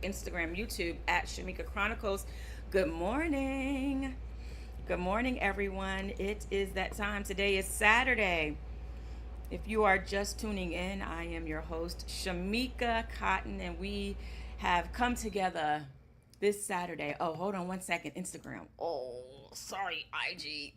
Instagram, YouTube at Shamika Chronicles. Good morning. Good morning, everyone. It is that time. Today is Saturday. If you are just tuning in, I am your host, Shamika Cotton, and we have come together this Saturday. Oh, hold on one second. Instagram. Oh, sorry, IG.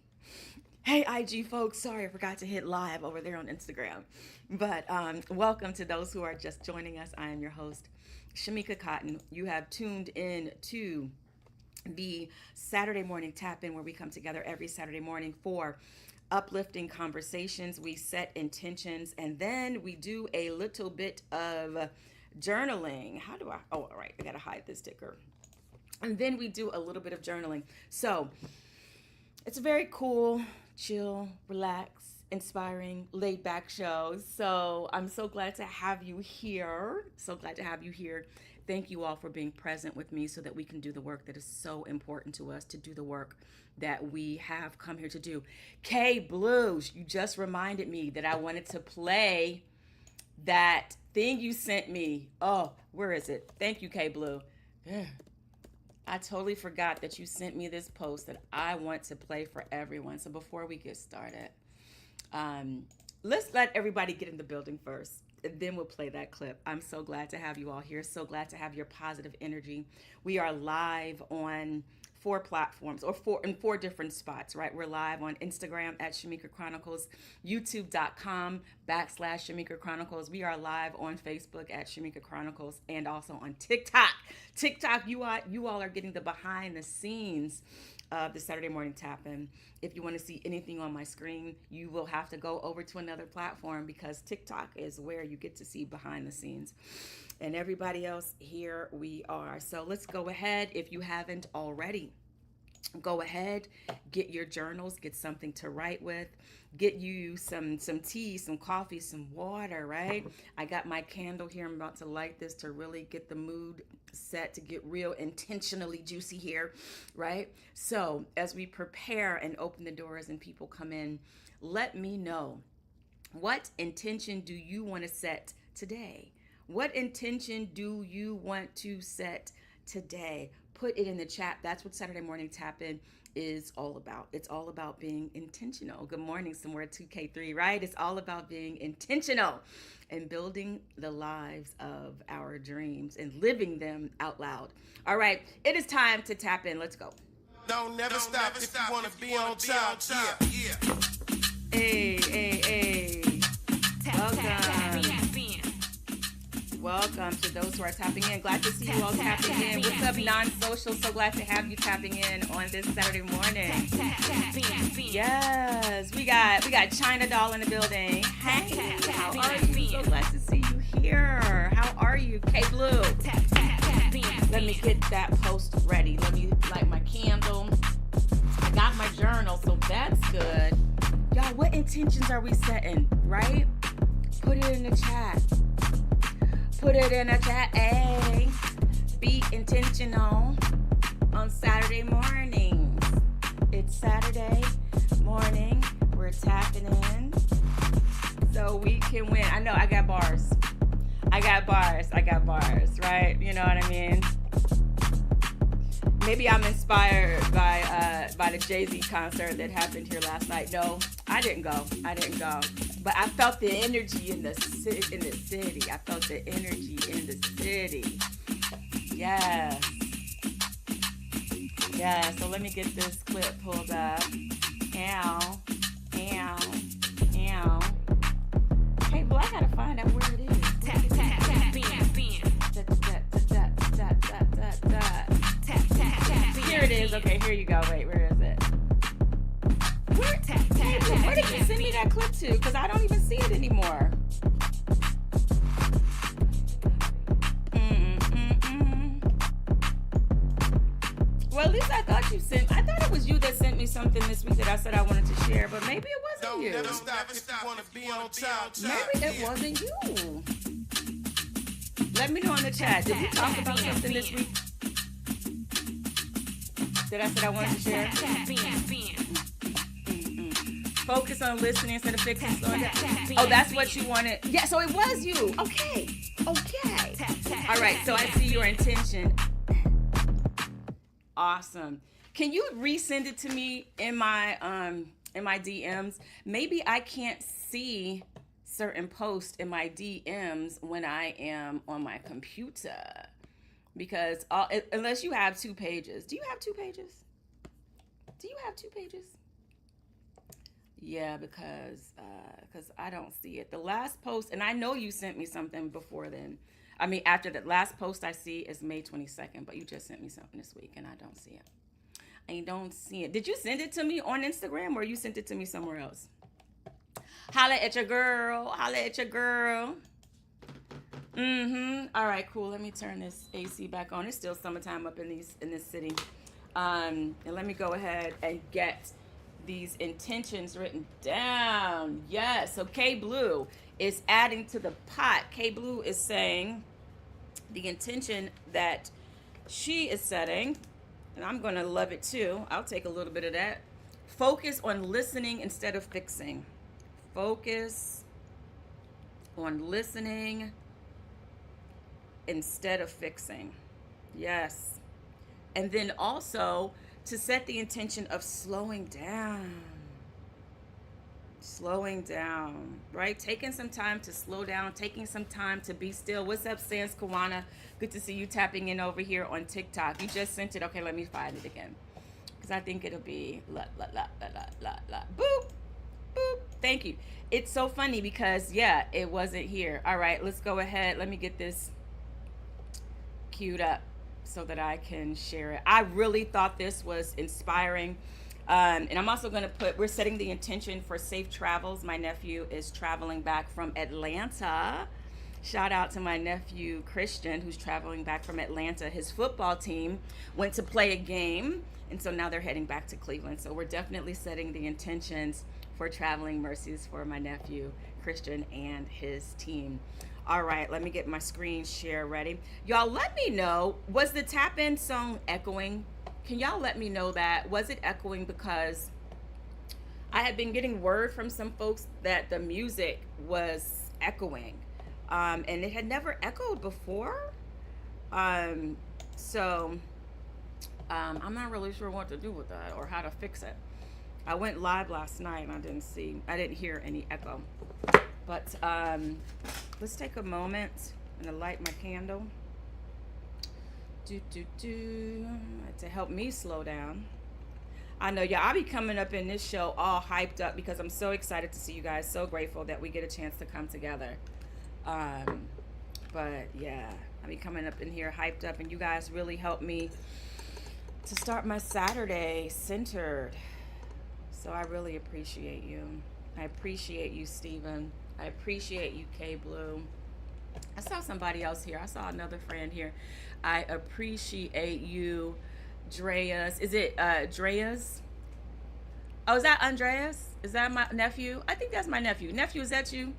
Hey, IG folks. Sorry, I forgot to hit live over there on Instagram. But welcome to those who are just joining us. I am your host, Shamika Cotton. You have tuned in to the Saturday morning tap in, where we come together every Saturday morning for uplifting conversations. We set intentions, and then we do a little bit of journaling. How do I? Oh, all right. I got to hide this sticker. And then we do a little bit of journaling. So it's a very cool, chill, relax, inspiring, laid back show. So I'm so glad to have you here. So glad to have you here. Thank you all for being present with me so that we can do the work that is so important to us, to do the work that we have come here to do. K Blues, you just reminded me that I wanted to play that thing you sent me. Oh, where is it? Thank you, K Blue. I totally forgot that you sent me this post that I want to play for everyone. So before we get started, let's let everybody get in the building first, and then we'll play that clip. I'm so glad to have you all here. So glad to have your positive energy. We are live on 4 platforms, or in 4 different spots, right? We're live on Instagram at Shamika Chronicles, youtube.com/Shamika Chronicles. We are live on Facebook at Shamika Chronicles, and also on TikTok. TikTok, you all are getting the behind the scenes of the Saturday morning tap-in. If you want to see anything on my screen, you will have to go over to another platform, because TikTok is where you get to see behind the scenes. And everybody else, here we are. So let's go ahead. If you haven't already, go ahead, get your journals, get something to write with, get you some tea, some coffee, some water, right? I got my candle here. I'm about to light this to really get the mood set, to get real intentionally juicy here, right? So as we prepare and open the doors and people come in, let me know, what intention do you want to set today? What intention do you want to set today? Put it in the chat. That's what Saturday morning tap-in is all about. It's all about being intentional. Good morning, somewhere 2K3, right? It's all about being intentional and building the lives of our dreams and living them out loud. All right, it is time to tap in. Let's go. Don't never stop if you want to be on top. Yeah. Hey. Welcome to those who are tapping in. Glad to see you all tapping in. What's up, non-social? So glad to have you tapping in on this Saturday morning. Yes, we got China Doll in the building. Hey, how are you? So glad to see you here. How are you, K Blue? Let me get that post ready. Let me light my candle. I got my journal, so that's good. Y'all, what intentions are we setting, right? Put it in the chat. Put it in a chat. Hey, be intentional on Saturday mornings. It's Saturday morning. We're tapping in so we can win. I know I got bars. Right? You know what I mean? Maybe I'm inspired by the Jay-Z concert that happened here last night. No, I didn't go. But I felt the energy in the city. I felt the energy in the city. Yes. So let me get this clip pulled up. Ow. Hey, well, I gotta find out where it is. Here it is. Okay, here you go. Wait, where is it? Where did you send me that clip to? Because I don't even see it anymore. Well, at least I thought it was you that sent me something this week that I said I wanted to share, but maybe it wasn't you. Maybe it wasn't you. Let me know in the chat. Did we talk about something this week that I said I wanted to share? Focus on listening instead of fixing. Oh, that's what you wanted. Yeah, so it was you. Okay. Okay. All right, so I see your intention. Awesome. Can you resend it to me in my DMs? Maybe I can't see certain posts in my DMs when I am on my computer because unless you have 2 pages. Do you have 2 pages? Do you have 2 pages? Yeah, because I don't see it. The last post, and I know you sent me something before then. I mean, after the last post I see is May 22nd, but you just sent me something this week, and I don't see it. I don't see it. Did you send it to me on Instagram, or you sent it to me somewhere else? Holla at your girl. Holla at your girl. All right, cool. Let me turn this AC back on. It's still summertime up in this city. And let me go ahead and get these intentions written down. Yes. So K Blue is adding to the pot. K Blue is saying the intention that she is setting, and I'm going to love it too. I'll take a little bit of that. Focus on listening instead of fixing. Focus on listening instead of fixing. Yes. And then also to set the intention of slowing down, right? Taking some time to slow down, taking some time to be still. What's up, Sans Kawana? Good to see you tapping in over here on TikTok. You just sent it. Okay, let me find it again because I think it'll be boop, boop. Thank you. It's so funny because, yeah, it wasn't here. All right, let's go ahead. Let me get this queued up so that I can share it. I really thought this was inspiring. And I'm also going to we're setting the intention for safe travels. My nephew is traveling back from Atlanta. Shout out to my nephew, Christian, who's traveling back from Atlanta. His football team went to play a game, and so now they're heading back to Cleveland. So we're definitely setting the intentions for traveling mercies for my nephew, Christian, and his team. All right, let me get my screen share ready. Y'all let me know, was the tap in song echoing? Can y'all let me know that? Was it echoing? Because I had been getting word from some folks that the music was echoing. And it had never echoed before. So I'm not really sure what to do with that or how to fix it. I went live last night and I didn't hear any echo. But let's take a moment and light my candle. To help me slow down. I know, y'all, I'll be coming up in this show all hyped up because I'm so excited to see you guys. So grateful that we get a chance to come together. But yeah, I'll be coming up in here hyped up, and you guys really help me to start my Saturday centered. So I really appreciate you. I appreciate you, Steven. I appreciate you, K Blue. I saw somebody else here. I saw another friend here. I appreciate you, Dreas. Is it Dreas? Oh, is that Andreas? Is that my nephew? I think that's my nephew. Nephew, is that you?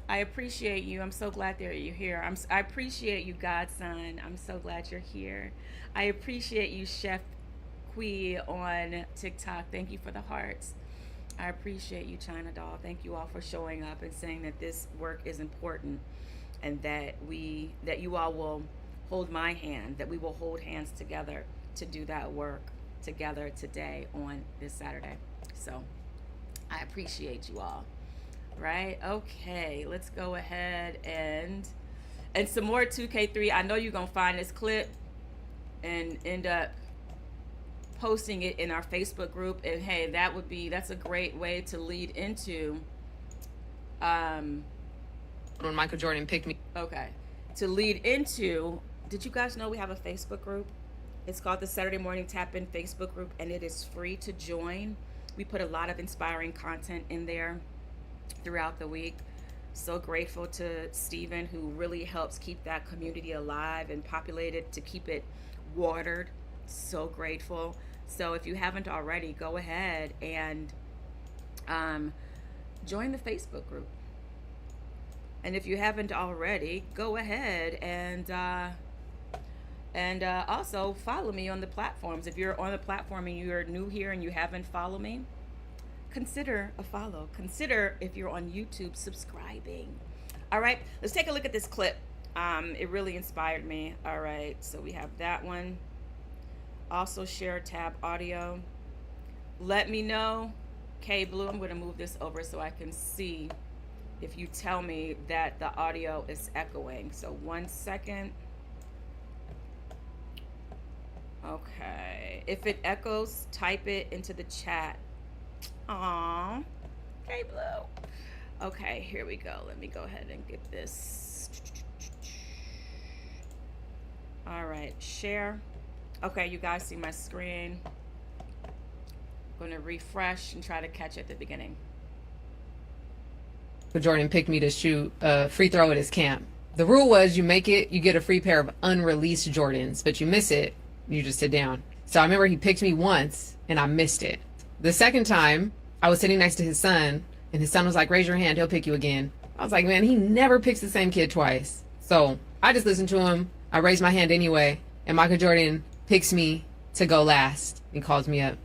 I appreciate you. I'm so glad that you're here. I appreciate you, Godson. I'm so glad you're here. I appreciate you, Chef Kui on TikTok. Thank you for the hearts. I appreciate you, China Doll. Thank you all for showing up and saying that this work is important, and that you all will hold my hand, that we will hold hands together to do that work together today on this Saturday. So I appreciate you all. Right? Okay, let's go ahead and some more 2K3. I know you're gonna find this clip and end up posting it in our Facebook group, and hey, that's a great way to lead into when Michael Jordan picked me. Okay. To lead into, did you guys know we have a Facebook group? It's called the Saturday Morning Tap In Facebook group, and it is free to join. We put a lot of inspiring content in there throughout the week. So grateful to Steven, who really helps keep that community alive and populated, to keep it watered. So grateful. So if you haven't already, go ahead and join the Facebook group. And if you haven't already, go ahead and also follow me on the platforms. If you're on the platform and you're new here and you haven't followed me, consider a follow. Consider, if you're on YouTube, subscribing. All right, let's take a look at this clip. It really inspired me. All right, so we have that one. Also share tab audio. Let me know. K Blue, I'm going to move this over so I can see if you tell me that the audio is echoing. So 1 second. Okay. If it echoes, type it into the chat. Aww. K Blue. Okay, here we go. Let me go ahead and get this. All right, share. Okay, you guys see my screen. I'm going to refresh and try to catch at the beginning. Jordan picked me to shoot a free throw at his camp. The rule was you make it, you get a free pair of unreleased Jordans, but you miss it, you just sit down. So I remember he picked me once and I missed it. The second time, I was sitting next to his son and his son was like, raise your hand, he'll pick you again. I was like, man, he never picks the same kid twice. So I just listened to him. I raised my hand anyway, and Michael Jordan picks me to go last. He calls me up.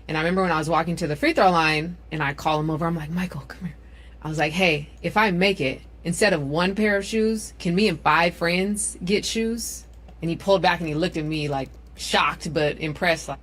And I remember when I was walking to the free throw line and I call him over, I'm like, Michael, come here. I was like, hey, if I make it, instead of one pair of shoes, can me and 5 friends get shoes? And he pulled back and he looked at me like shocked but impressed. Like,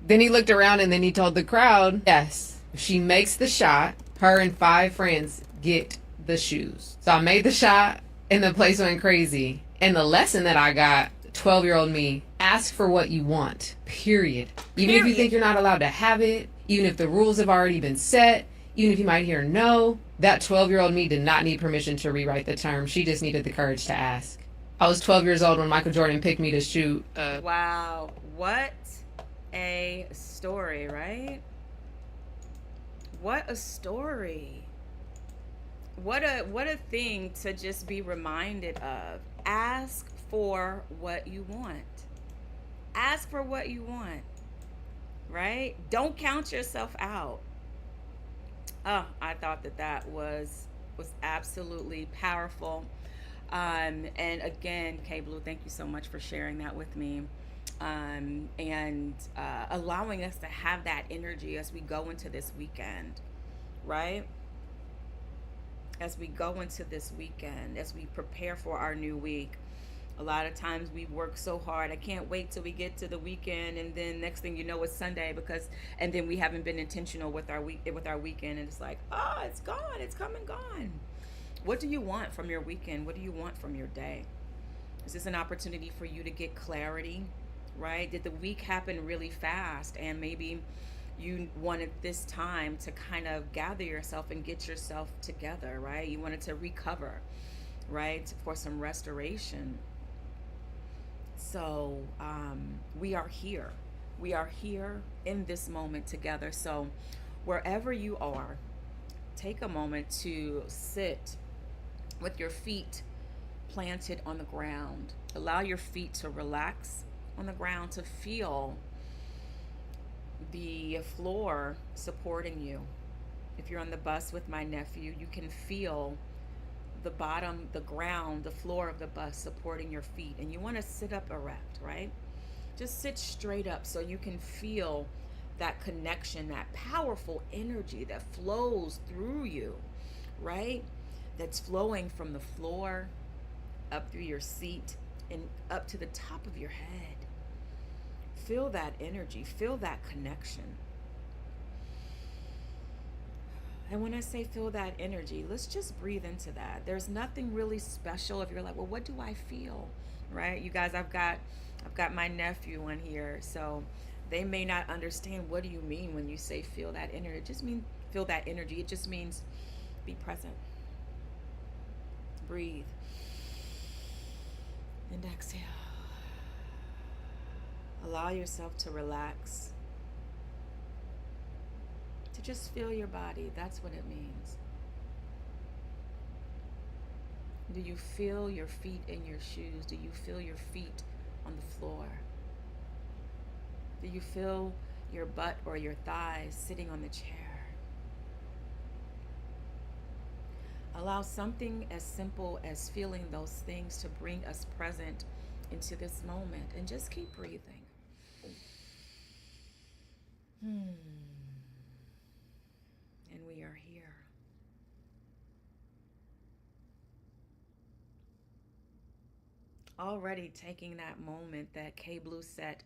then he looked around and then he told the crowd, yes, if she makes the shot, her and 5 friends get the shoes. So I made the shot and the place went crazy. And the lesson that I got, 12-year-old me, ask for what you want, period. Even if you think you're not allowed to have it, even if the rules have already been set, even if you might hear no, that 12-year-old me did not need permission to rewrite the term. She just needed the courage to ask. I was 12 years old when Michael Jordan picked me to shoot. Wow, what a story, right? What a story. What a thing to just be reminded of. Ask for what you want. Ask for what you want, right? Don't count yourself out. Oh, I thought that was absolutely powerful. And again, K Blue, thank you so much for sharing that with me. And allowing us to have that energy as we go into this weekend, right? As we go into this weekend, as we prepare for our new week. A lot of times we work so hard. I can't wait till we get to the weekend, and then next thing you know, it's Sunday and then we haven't been intentional with our weekend, and it's like, oh, it's gone, it's come and gone. What do you want from your weekend? What do you want from your day? Is this an opportunity for you to get clarity, right? Did the week happen really fast, and maybe you wanted this time to kind of gather yourself and get yourself together, right? You wanted to recover, right? For some restoration. So we are here. We are here in this moment together. So wherever you are, take a moment to sit with your feet planted on the ground. Allow your feet to relax on the ground, to feel the floor supporting you. If you're on the bus with my nephew, you can feel the bottom, the ground, the floor of the bus supporting your feet, and you want to sit up erect, right? Just sit straight up so you can feel that connection, that powerful energy that flows through you, right? That's flowing from the floor up through your seat and up to the top of your head. Feel that energy, feel that connection. And when I say feel that energy, let's just breathe into that. There's nothing really special if you're like, well, what do I feel? Right? You guys, I've got my nephew on here, so they may not understand what do you mean when you say feel that energy. It just means feel that energy. It just means be present. Breathe. And exhale. Allow yourself to relax. To just feel your body. That's what it means. Do you feel your feet in your shoes? Do you feel your feet on the floor? Do you feel your butt or your thighs sitting on the chair? Allow something as simple as feeling those things to bring us present into this moment, and just keep breathing. already taking that moment that K Blue set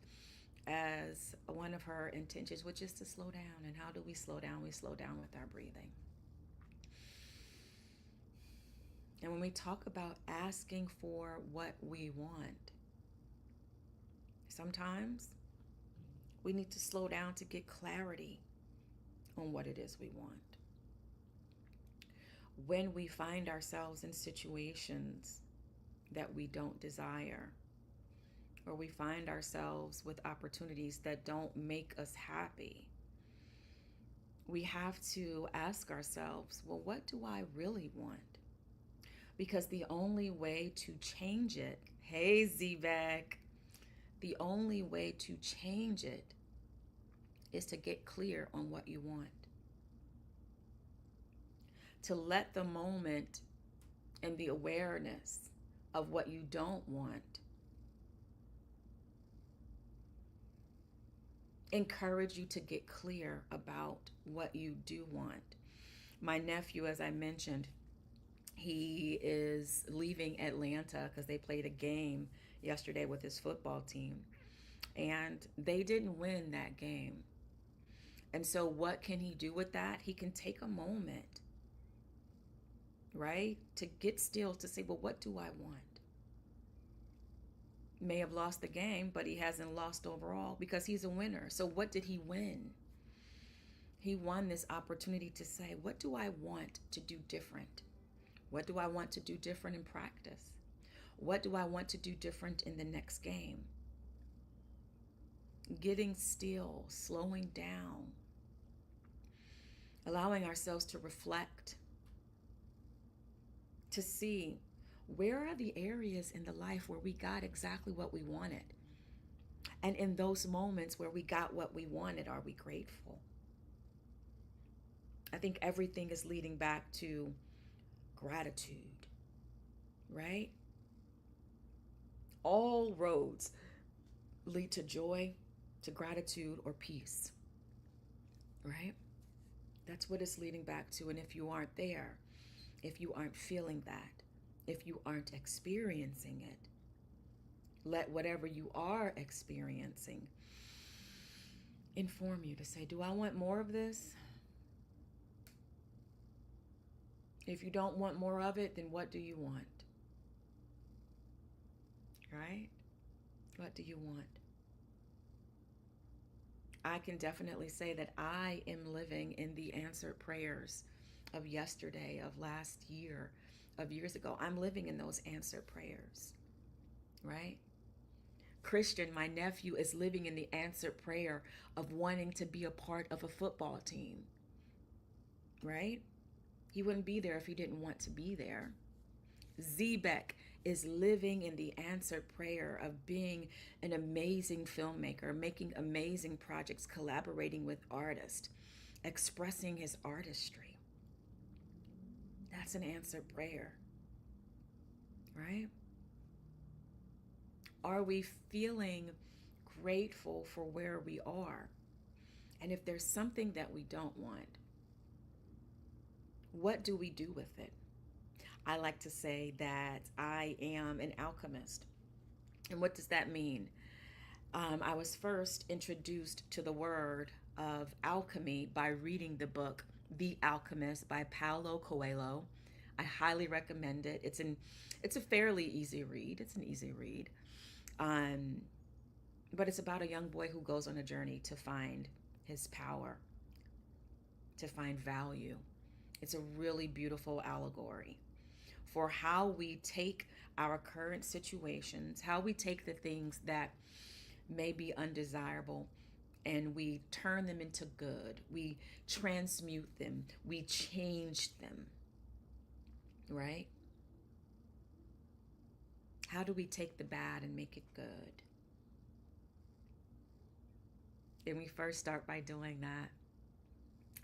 as one of her intentions, which is to slow down. And how do we slow down? We slow down with our breathing. And when we talk about asking for what we want, sometimes we need to slow down to get clarity on what it is we want. When we find ourselves in situations that we don't desire, or we find ourselves with opportunities that don't make us happy, we have to ask ourselves, well, what do I really want? Because the only way to change it, hey Zebek, the only way to change it is to get clear on what you want. To let the moment and the awareness of what you don't want encourage you to get clear about what you do want. My nephew, as I mentioned, he is leaving Atlanta because they played a game yesterday with his football team, and they didn't win that game. And so what can he do with that? He can take a moment, right, to get still, to say, well, what do I want? May have lost the game, but he hasn't lost overall because he's a winner. So what did he win? He won this opportunity to say, what do I want to do different? What do I want to do different in practice? What do I want to do different in the next game? Getting still, slowing down, allowing ourselves to reflect, to see where are the areas in the life where we got exactly what we wanted. And in those moments where we got what we wanted, are we grateful? I think everything is leading back to gratitude, right? All roads lead to joy, to gratitude, or peace, right? That's what it's leading back to. And if you aren't there, if you aren't feeling that, if you aren't experiencing it, let whatever you are experiencing inform you to say, do I want more of this? If you don't want more of it, then what do you want? Right? What do you want? I can definitely say that I am living in the answered prayers of yesterday, of last year, of years ago. I'm living in those answered prayers, right? Christian, my nephew, is living in the answered prayer of wanting to be a part of a football team, right? He wouldn't be there if he didn't want to be there. Zebek is living in the answered prayer of being an amazing filmmaker, making amazing projects, collaborating with artists, expressing his artistry. That's an answered prayer, right? Are we feeling grateful for where we are? And if there's something that we don't want, what do we do with it? I like to say that I am an alchemist. And what does that mean? I was first introduced to the word of alchemy by reading the book The Alchemist by Paulo Coelho. I highly recommend it. It's a fairly easy read. It's an easy read. But it's about a young boy who goes on a journey to find his power, to find value. It's a really beautiful allegory for how we take our current situations, how we take the things that may be undesirable, and we turn them into good. We transmute them. We change them, right? How do we take the bad and make it good? And we first start by doing that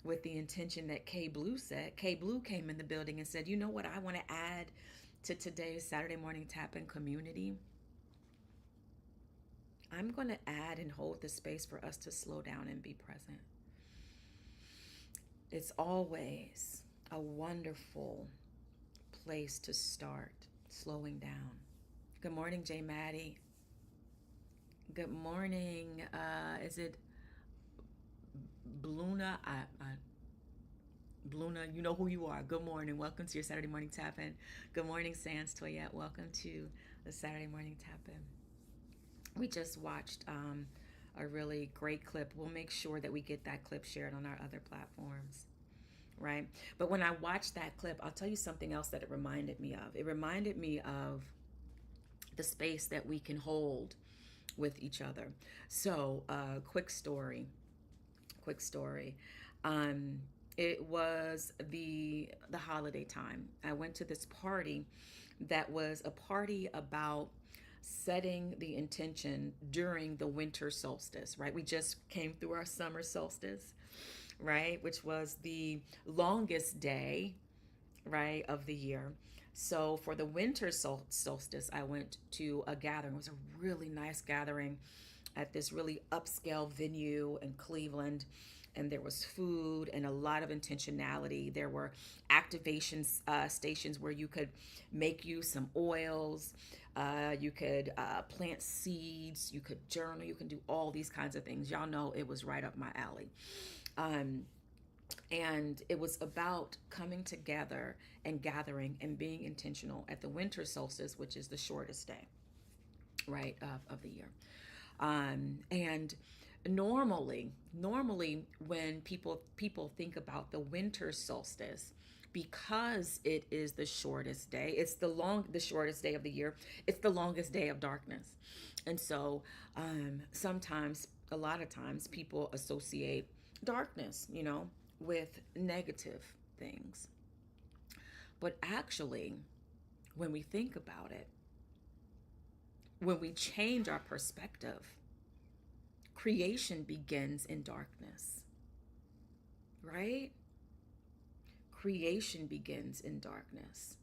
with the intention that K Blue said. K Blue came in the building and said, you know what I want to add to today's Saturday morning tap-in community? I'm going to add and hold the space for us to slow down and be present. It's always a wonderful place to start slowing down, Good morning, J Maddie. Good morning. Is it Bluna? Bluna, you know who you are. Good morning. Welcome to your Saturday morning tap in. Good morning, Sans Toyette. Welcome to the Saturday morning tap in. We just watched a really great clip. We'll make sure that we get that clip shared on our other platforms, right? But when I watched that clip, I'll tell you something else that it reminded me of. It reminded me of the space that we can hold with each other. So, quick story. Quick story. It was the holiday time. I went to this party that was a party about setting the intention during the winter solstice, right? We just came through our summer solstice, right? Which was the longest day, right, of the year. So for the winter solstice, I went to a gathering. It was a really nice gathering at this really upscale venue in Cleveland. And there was food and a lot of intentionality. There were activation stations where you could make you some oils. You could plant seeds. You could journal. You can do all these kinds of things. Y'all know it was right up my alley. And it was about coming together and gathering and being intentional at the winter solstice, which is the shortest day, right, of the year. And normally when people think about the winter solstice, because it is the shortest day, it's the shortest day of the year, it's the longest day of darkness. And so sometimes, a lot of times, people associate darkness, with negative things. But actually, when we think about it, when we change our perspective, creation begins in darkness, right? Creation begins in darkness.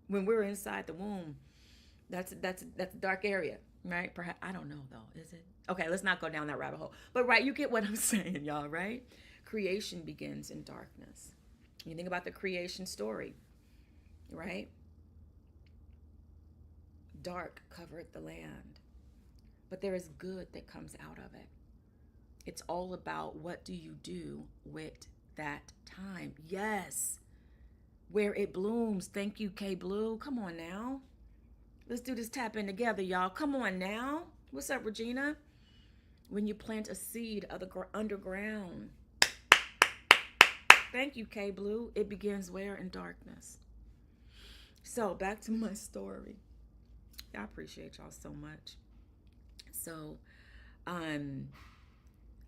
When we're inside the womb, that's a dark area, right? Perhaps, I don't know though, is it? Okay, let's not go down that rabbit hole. But right, you get what I'm saying, y'all, right? Creation begins in darkness. You think about the creation story, right? Dark covered the land, but there is good that comes out of it. It's all about, what do you do with that time? Yes, where it blooms. Thank you, K Blue. Come on now. Let's do this tap in together, y'all. Come on now. What's up, Regina? When you plant a seed underground. Thank you, K Blue. It begins where? In darkness. So back to my story. I appreciate y'all so much. So I'm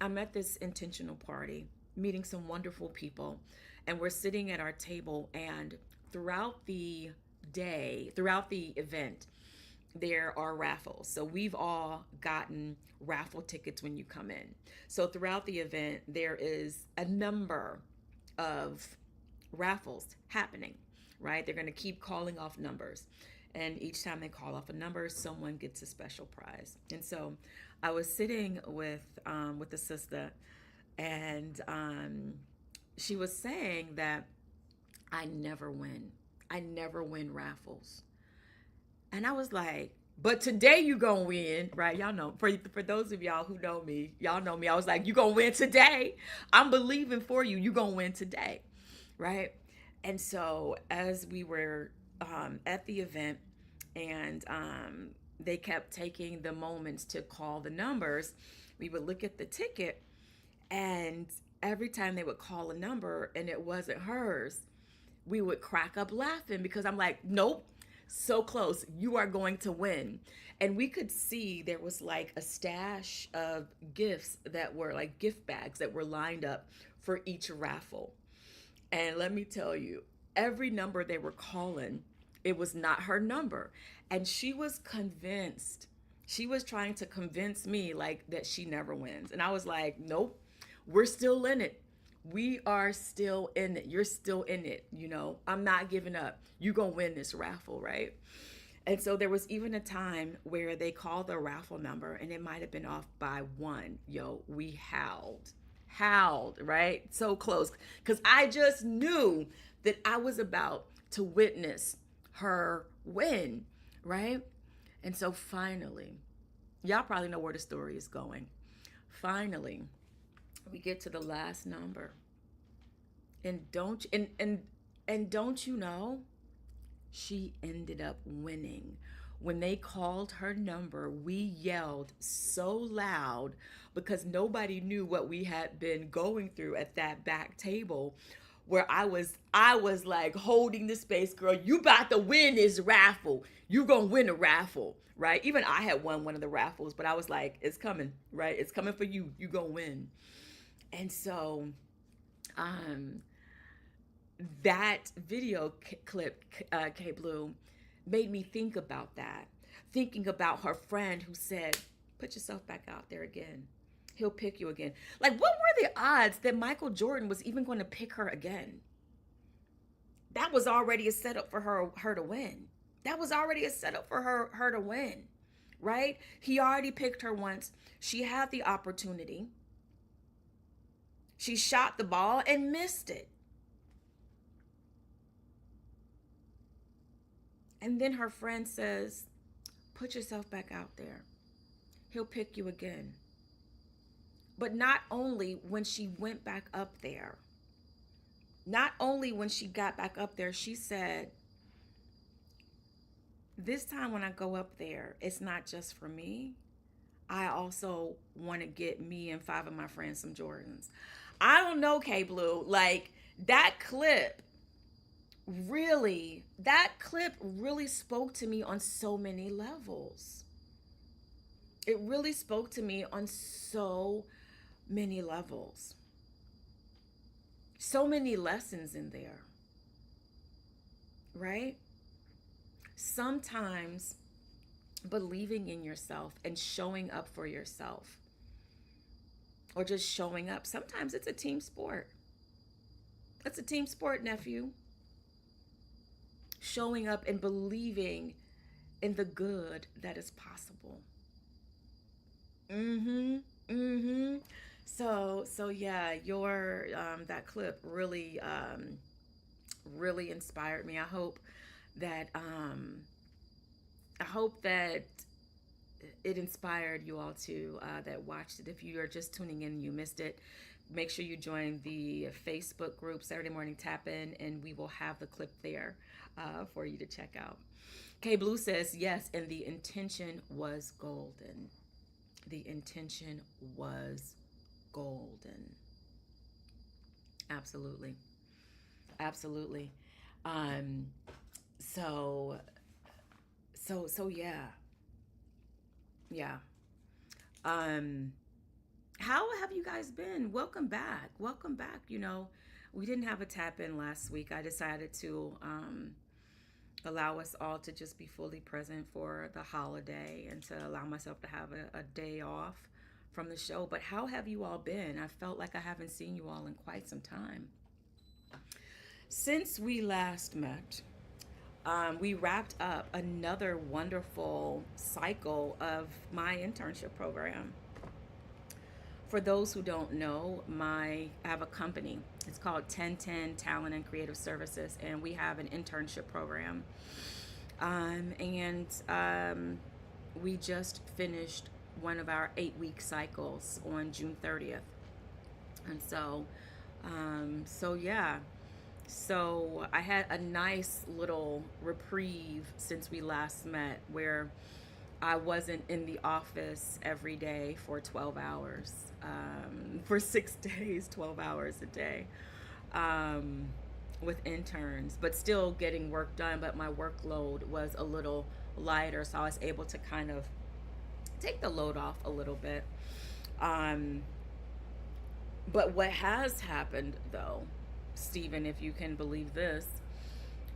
at this intentional party, meeting some wonderful people, and we're sitting at our table, and throughout the event, there are raffles. So we've all gotten raffle tickets when you come in. So throughout the event, there is a number of raffles happening, right? They're going to keep calling off numbers. And each time they call off a number, someone gets a special prize. And so I was sitting with the sister, and she was saying that I never win. I never win raffles. And I was like, but today you gonna win, right? Y'all know, for those of y'all who know me, y'all know me. I was like, you gonna win today. I'm believing for you. You gonna win today, right? And so as we were at the event, and they kept taking the moments to call the numbers, we would look at the ticket, and every time they would call a number and it wasn't hers, we would crack up laughing, because I'm like, nope, so close, you are going to win. And we could see there was like a stash of gifts that were like gift bags that were lined up for each raffle. And let me tell you, every number they were calling, it was not her number. And she was convinced. She was trying to convince me like that she never wins. And I was like, nope, we're still in it. We are still in it. You're still in it. I'm not giving up. You're going to win this raffle, right? And so there was even a time where they called the raffle number and it might have been off by one. Yo, we howled, right? So close. Because I just knew that I was about to witness her win. right? And so finally, y'all probably know where the story is going. Finally, we get to the last number. And don't you know, she ended up winning. When they called her number, we yelled so loud because nobody knew what we had been going through at that back table, where I was like holding the space. Girl, you about to win this raffle. You gonna win a raffle, right? Even I had won one of the raffles, but I was like, it's coming, right? It's coming for you. You gonna win. And so um that video clip, K Blue, made me think about that. Thinking about her friend who said, put yourself back out there again. He'll pick you again. Like, what were the odds that Michael Jordan was even going to pick her again? That was already a setup for her to win. That was already a setup for her to win, right? He already picked her once. She had the opportunity. She shot the ball and missed it. And then her friend says, put yourself back out there. He'll pick you again. But not only when she went back up there, not only when she got back up there, she said, this time when I go up there, it's not just for me. I also want to get me and 5 of my friends some Jordans. I don't know, K Blue. Like, that clip really spoke to me on so many levels. It really spoke to me on so many levels. So many lessons in there, right? Sometimes believing in yourself and showing up for yourself, or just showing up, sometimes it's a team sport. It's a team sport, nephew. Showing up and believing in the good that is possible. So yeah, your that clip really inspired me. I hope that it inspired you all too, that watched it. If you are just tuning in and you missed it, make sure you join the Facebook group Saturday Morning Tap In, and we will have the clip there for you to check out. K Blue says yes, and the intention was golden. The intention was golden. Absolutely. Absolutely. Um, so so yeah. Yeah. Um, how have you guys been? Welcome back. Welcome back. We didn't have a tap in last week. I decided to allow us all to just be fully present for the holiday and to allow myself to have a day off from the show. But how have you all been? I felt like I haven't seen you all in quite some time. Since we last met, we wrapped up another wonderful cycle of my internship program. For those who don't know, I have a company. It's called 1010 Talent and Creative Services, and we have an internship program. And we just finished one of our 8-week cycles on June 30th. And so yeah. So I had a nice little reprieve since we last met, where I wasn't in the office every day for 12 hours, for 6 days, 12 hours a day, with interns, but still getting work done. But my workload was a little lighter, so I was able to kind of take the load off a little bit. Um, but what has happened, though, Stephen, if you can believe this,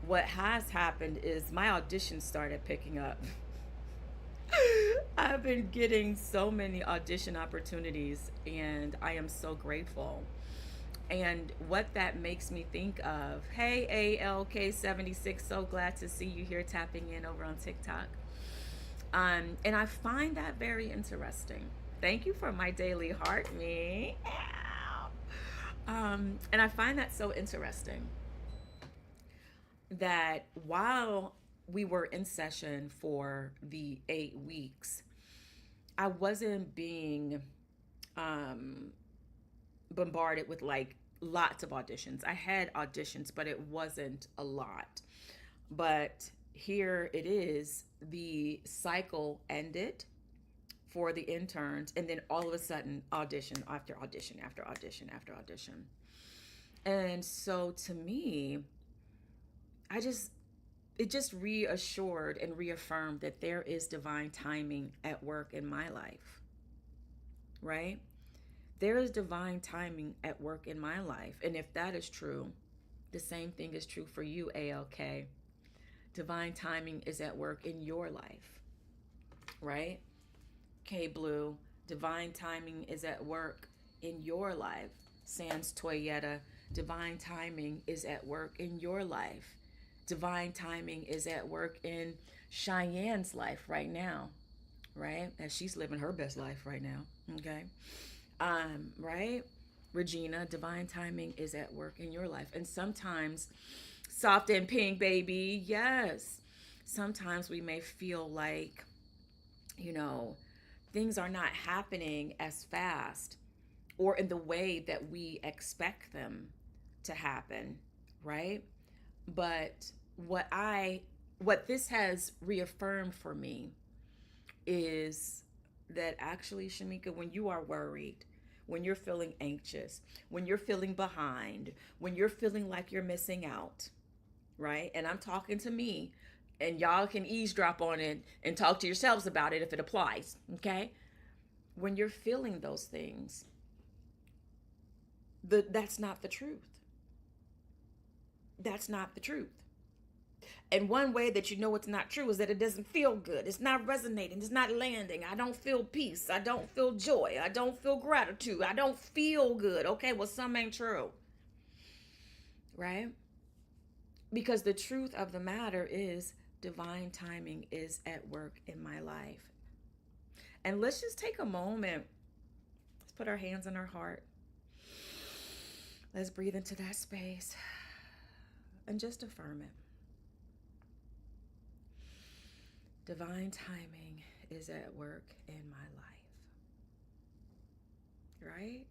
what has happened is my auditions started picking up. I've been getting so many audition opportunities, and I am so grateful. And what that makes me think of, hey, ALK76, so glad to see you here tapping in over on TikTok. And I find that very interesting. Thank you for my daily heart, me. Ow. And I find that so interesting that while we were in session for the 8 weeks, I wasn't being um, bombarded with like lots of auditions. I had auditions, but it wasn't a lot. But here it is, the cycle ended for the interns, and then all of a sudden, audition after audition after audition after audition. And so to me, I just it just reassured and reaffirmed that there is divine timing at work in my life, right? There is divine timing at work in my life. And if that is true, the same thing is true for you, ALK. Divine timing is at work in your life, right? K Blue, divine timing is at work in your life. Sans Toyetta, divine timing is at work in your life. Divine timing is at work in Cheyenne's life right now, right? As she's living her best life right now, okay? Right? Regina, divine timing is at work in your life. And sometimes, soft and pink, baby, yes. Sometimes we may feel like, you know, things are not happening as fast or in the way that we expect them to happen, right? But what this has reaffirmed for me is that actually, Shamika, when you are worried, when you're feeling anxious, when you're feeling behind, when you're feeling like you're missing out, right? And I'm talking to me, and y'all can eavesdrop on it and talk to yourselves about it if it applies, okay? When you're feeling those things, that's not the truth. That's not the truth. And one way that you know it's not true is that it doesn't feel good. It's not resonating. It's not landing. I don't feel peace. I don't feel joy. I don't feel gratitude. I don't feel good. Okay, well, some ain't true. Right? Because the truth of the matter is divine timing is at work in my life. And let's just take a moment. Let's put our hands on our heart. Let's breathe into that space and just affirm it. Divine timing is at work in my life. Right?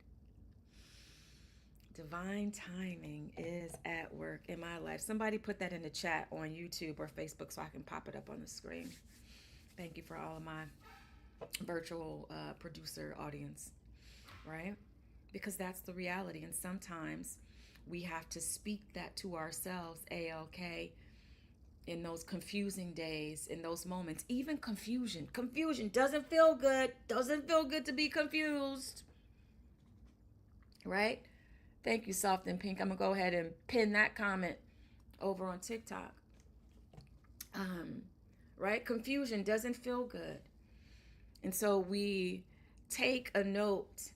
Divine timing is at work in my life. Somebody put that in the chat on YouTube or Facebook so I can pop it up on the screen. Thank you for all of my virtual producer audience. Right? Because that's the reality. And sometimes we have to speak that to ourselves, ALK, in those confusing days, in those moments. Even confusion doesn't feel good. Doesn't feel good to be confused. Right? Thank you, Soft and Pink. I'm going to go ahead and pin that comment over on TikTok. Right? Confusion doesn't feel good. And so we take a note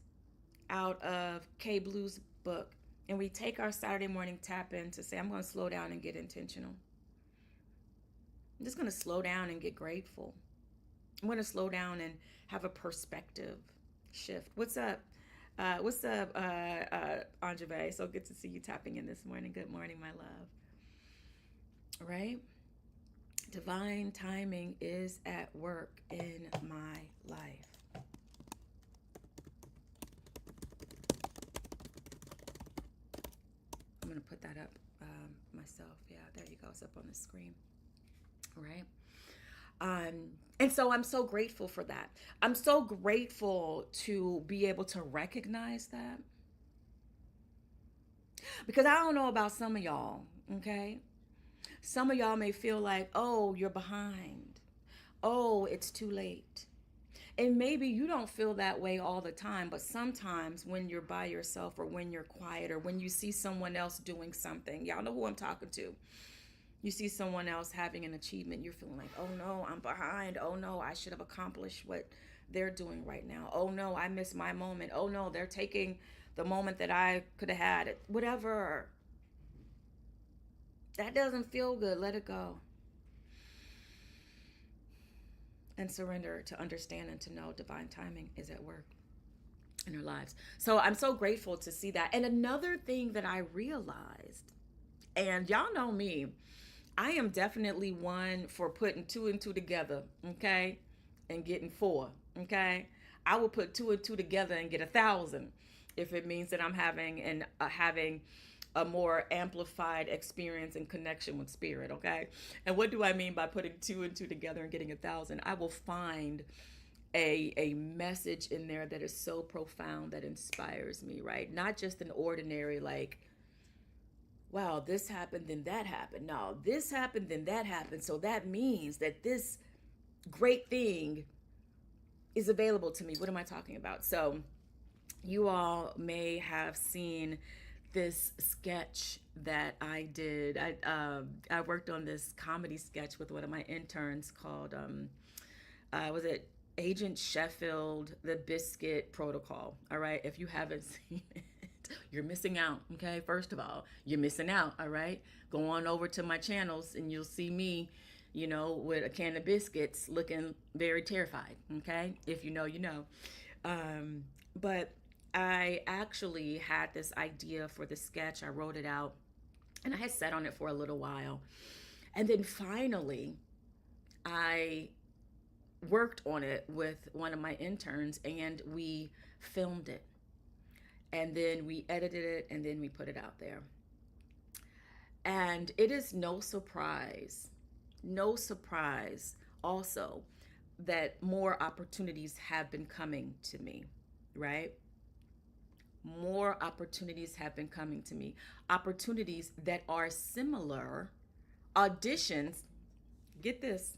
out of K Blue's book, and we take our Saturday morning tap in to say, I'm going to slow down and get intentional. I'm just going to slow down and get grateful. I'm going to slow down and have a perspective shift. What's up? Anjave? So good to see you tapping in this morning. Good morning, my love. Right? Divine timing is at work in my life. I'm going to put that up myself. Yeah, there you go. It's up on the screen. Right? And so I'm so grateful for that. I'm so grateful to be able to recognize that. Because I don't know about some of y'all, okay? Some of y'all may feel like, oh, you're behind. Oh, it's too late. And maybe you don't feel that way all the time, but sometimes when you're by yourself or when you're quiet or when you see someone else doing something, y'all know who I'm talking to. You see someone else having an achievement, you're feeling like, oh no, I'm behind. Oh no, I should have accomplished what they're doing right now. Oh no, I missed my moment. Oh no, they're taking the moment that I could have had. Whatever. That doesn't feel good. Let it go. And surrender to understand and to know divine timing is at work in our lives. So I'm so grateful to see that. And another thing that I realized, and y'all know me, I am definitely one for putting two and two together, okay, and getting four, okay. I will put two and two together and get 1,000 if it means that I'm having a more amplified experience and connection with spirit, okay. And what do I mean by putting two and two together and getting 1,000? I will find a message in there that is so profound that inspires me, right? Not just an ordinary like, wow, this happened, then that happened. No, this happened, then that happened. So that means that this great thing is available to me. What am I talking about? So you all may have seen this sketch that I did. I worked on this comedy sketch with one of my interns called was it Agent Sheffield, the Biscuit Protocol. All right, if you haven't seen it, you're missing out. Okay, first of all, you're missing out. All right, go on over to my channels and you'll see me, with a can of biscuits, looking very terrified. Okay, if you know, you know. But I actually had this idea for the sketch. I wrote it out, and I had sat on it for a little while, and then finally, I worked on it with one of my interns, and we filmed it, and then we edited it, and then we put it out there. And it is no surprise also that more opportunities have been coming to me, right? More opportunities have been coming to me. Opportunities that are similar, auditions, get this,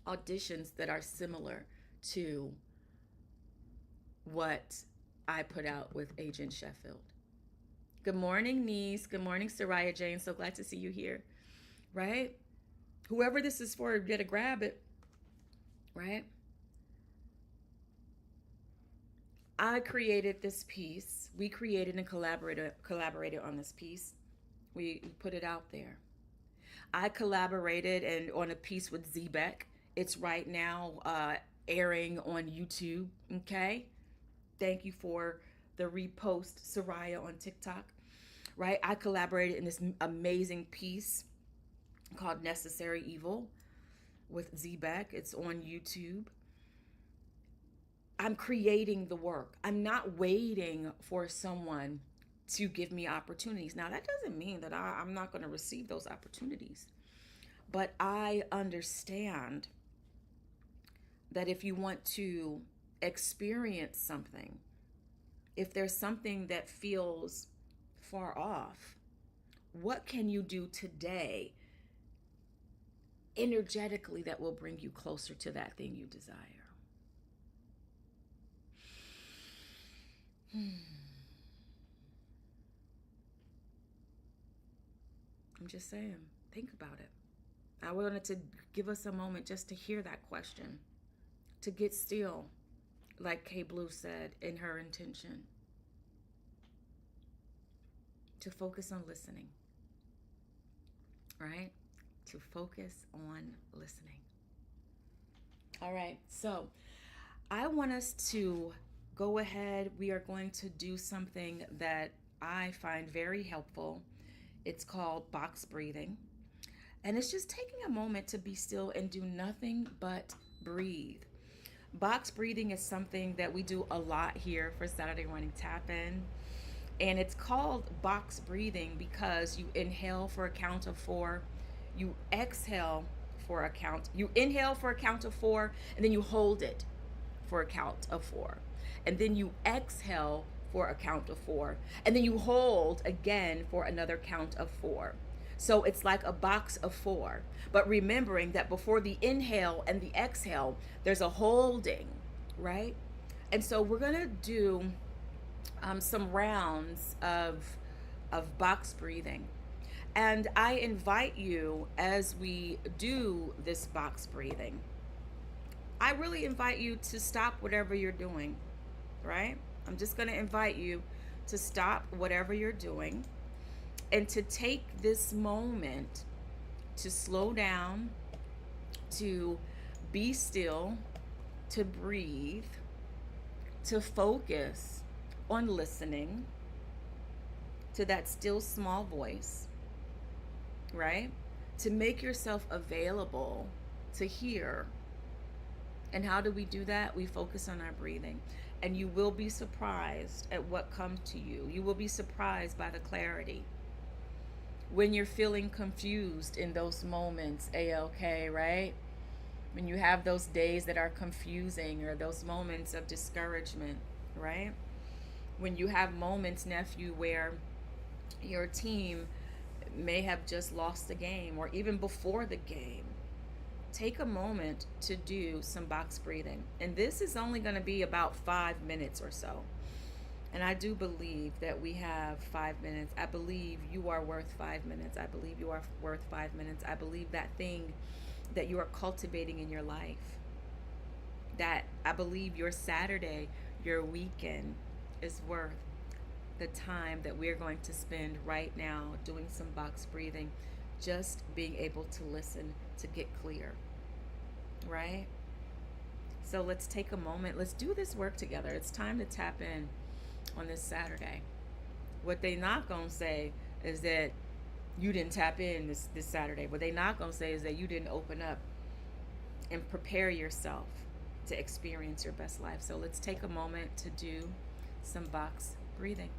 auditions that are similar to what I put out with Agent Sheffield. Good morning, niece. Good morning, Soraya Jane. So glad to see you here, right? Whoever this is for, you better grab it, right? I created this piece. We created and collaborated on this piece. We put it out there. I collaborated and on a piece with Z-Beck. It's right now airing on YouTube. Okay. Thank you for the repost, Soraya, on TikTok. Right. I collaborated in this amazing piece called Necessary Evil with Z-Beck. It's on YouTube. I'm creating the work. I'm not waiting for someone to give me opportunities. Now, that doesn't mean that I'm not going to receive those opportunities. But I understand that if you want to experience something, if there's something that feels far off, what can you do today energetically that will bring you closer to that thing you desire? I'm just saying, think about it. I wanted to give us a moment just to hear that question, to get still, like Kay Blue said in her intention, to focus on listening, right? To focus on listening. All right, so I want us to go ahead. We are going to do something that I find very helpful. It's called box breathing. And it's just taking a moment to be still and do nothing but breathe. Box breathing is something that we do a lot here for Saturday Morning Tap In. And it's called box breathing because you inhale for a count of 4, you exhale for a count, you inhale for a count of 4, and then you hold it for a count of 4. And then you exhale for a count of 4. And then you hold again for another count of 4. So it's like a box of 4. But remembering that before the inhale and the exhale, there's a holding, right? And so we're going to do some rounds of box breathing. And I invite you, as we do this box breathing, I really invite you to stop whatever you're doing, right? I'm just going to invite you to stop whatever you're doing and to take this moment to slow down, to be still, to breathe, to focus on listening to that still small voice, right? to make yourself available to hear. And how do we do that? We focus on our breathing. And you will be surprised at what comes to you. You will be surprised by the clarity. When you're feeling confused in those moments, A-OK, right? When you have those days that are confusing, or those moments of discouragement, right? When you have moments, nephew, where your team may have just lost the game, or even before the game, take a moment to do some box breathing. And this is only going to be about 5 minutes or so. And I do believe that we have 5 minutes. I believe you are worth 5 minutes. I believe you are worth 5 minutes. I believe that thing that you are cultivating in your life, that I believe your Saturday, your weekend is worth the time that we're going to spend right now doing some box breathing, just being able to listen, to get clear, right? So let's take a moment. Let's do this work together. It's time to tap in on this Saturday. What they not going to say is that you didn't tap in this Saturday. What they not going to say is that you didn't open up and prepare yourself to experience your best life. So let's take a moment to do some box breathing.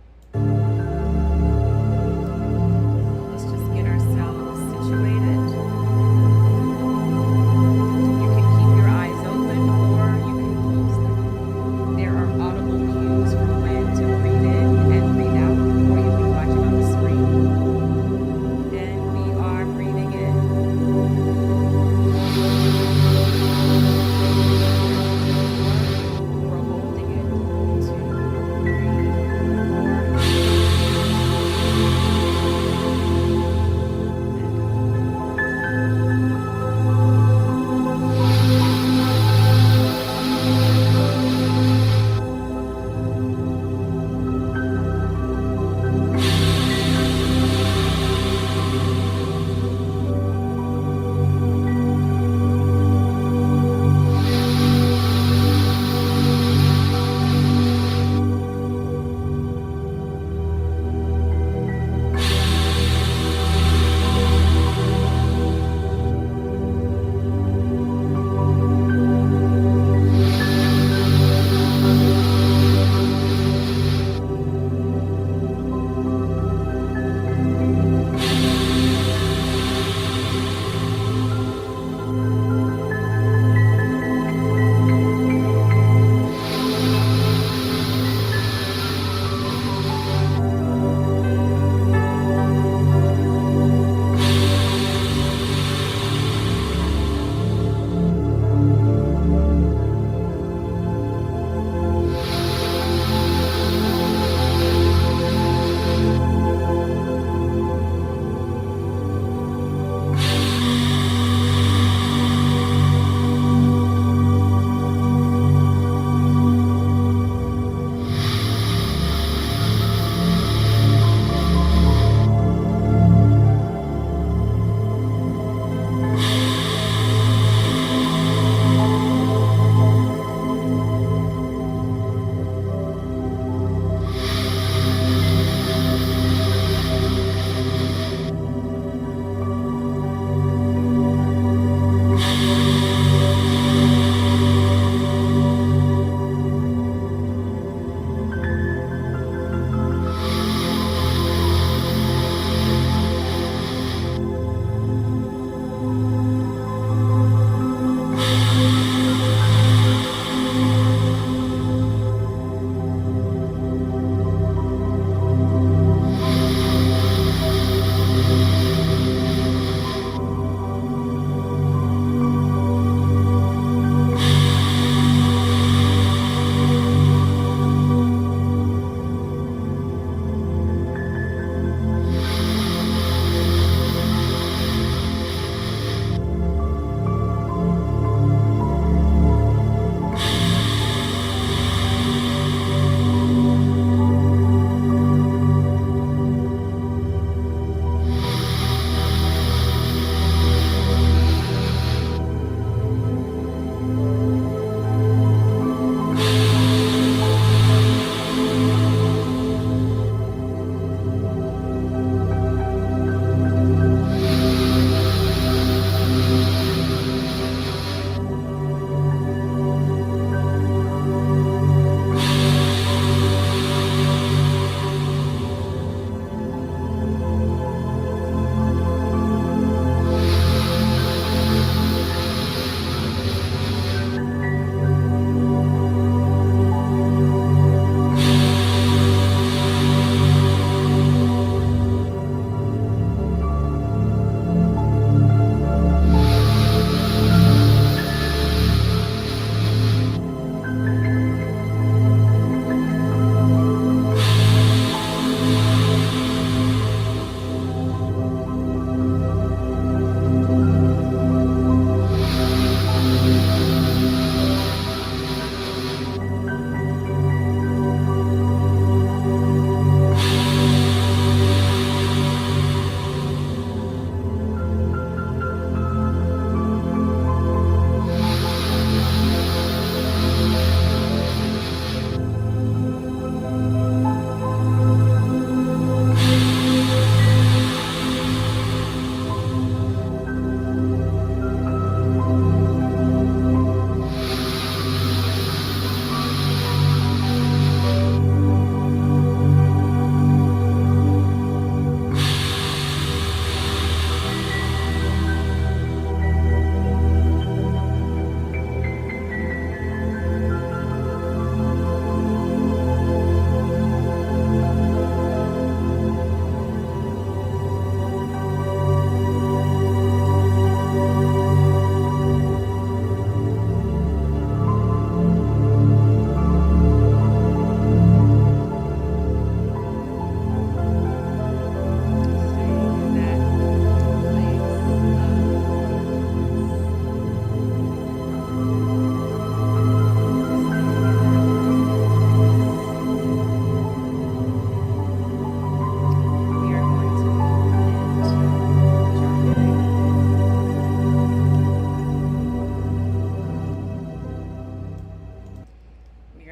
Let's just get ourselves situated. You can keep your eyes open, or you can close them. There are audible cues for when to breathe in and breathe out, or you can watch it on the screen. Then we are breathing in. We're holding it. 2, 3, 4.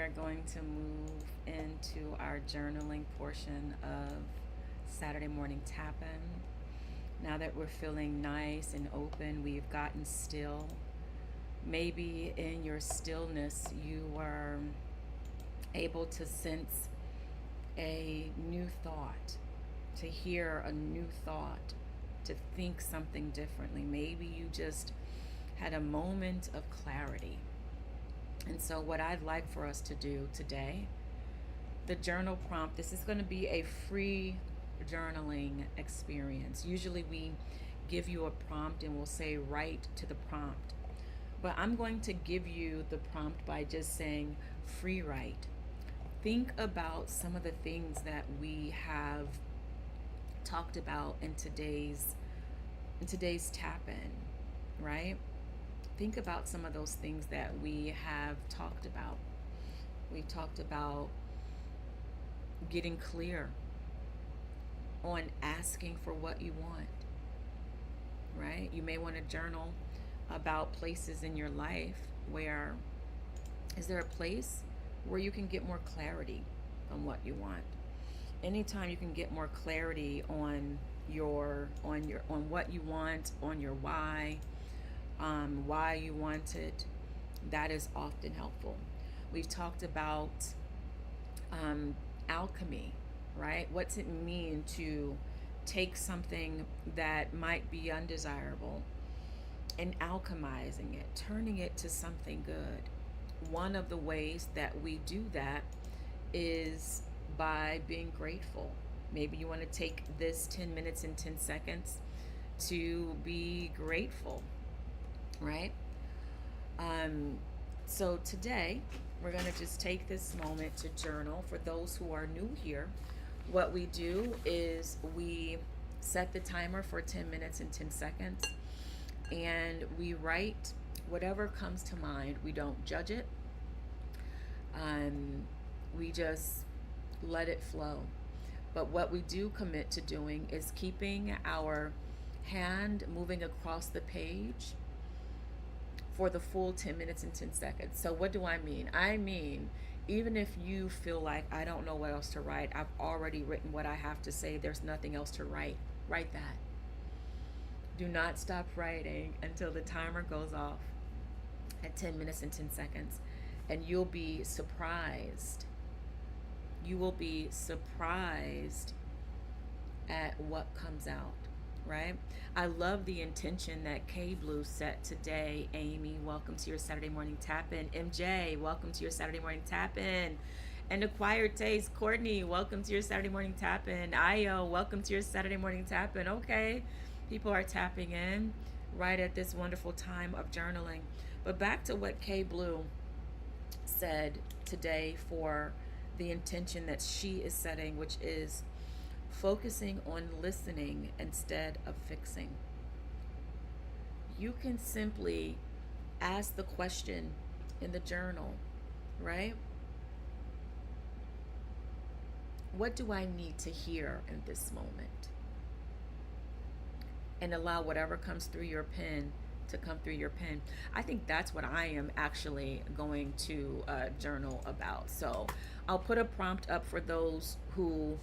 are going to move into our journaling portion of Saturday morning tap-in. Now that we're feeling nice and open, we've gotten still. Maybe in your stillness, you are able to sense a new thought, to hear a new thought, to think something differently. Maybe you just had a moment of clarity. And so, what I'd like for us to do today, the journal prompt, this is going to be a free journaling experience. Usually, we give you a prompt and we'll say, write to the prompt. But I'm going to give you the prompt by just saying, free write. Think about some of the things that we have talked about in today's tap-in, right? Think about some of those things that we have talked about. We've talked about getting clear on asking for what you want, right? You may want to journal about places in your life where, is there a place where you can get more clarity on what you want? Anytime you can get more clarity on what you want, on your why you want it, that is often helpful. We've talked about alchemy, right? What's it mean to take something that might be undesirable and alchemizing it, turning it to something good? One of the ways that we do that is by being grateful. Maybe you want to take this 10 minutes and 10 seconds to be grateful, right? So today, we're going to just take this moment to journal. For those who are new here, what we do is we set the timer for 10 minutes and 10 seconds, and we write whatever comes to mind. We don't judge it. We just let it flow. But what we do commit to doing is keeping our hand moving across the page for the full 10 minutes and 10 seconds. So what do I mean? I mean, even if you feel like, I don't know what else to write, I've already written what I have to say, there's nothing else to write, write that. Do not stop writing until the timer goes off at 10 minutes and 10 seconds. And you'll be surprised. You will be surprised at what comes out, right? I love the intention that K Blue set today. Amy, welcome to your Saturday morning tap-in. MJ, welcome to your Saturday morning tap-in. And Acquired Taste, Courtney, welcome to your Saturday morning tap-in. Io, welcome to your Saturday morning tap-in. Okay, people are tapping in right at this wonderful time of journaling. But back to what K Blue said today for the intention that she is setting, which is focusing on listening instead of fixing. You can simply ask the question in the journal, right? What do I need to hear in this moment? And allow whatever comes through your pen to come through your pen. I think that's what I am actually going to journal about. So I'll put a prompt up for those who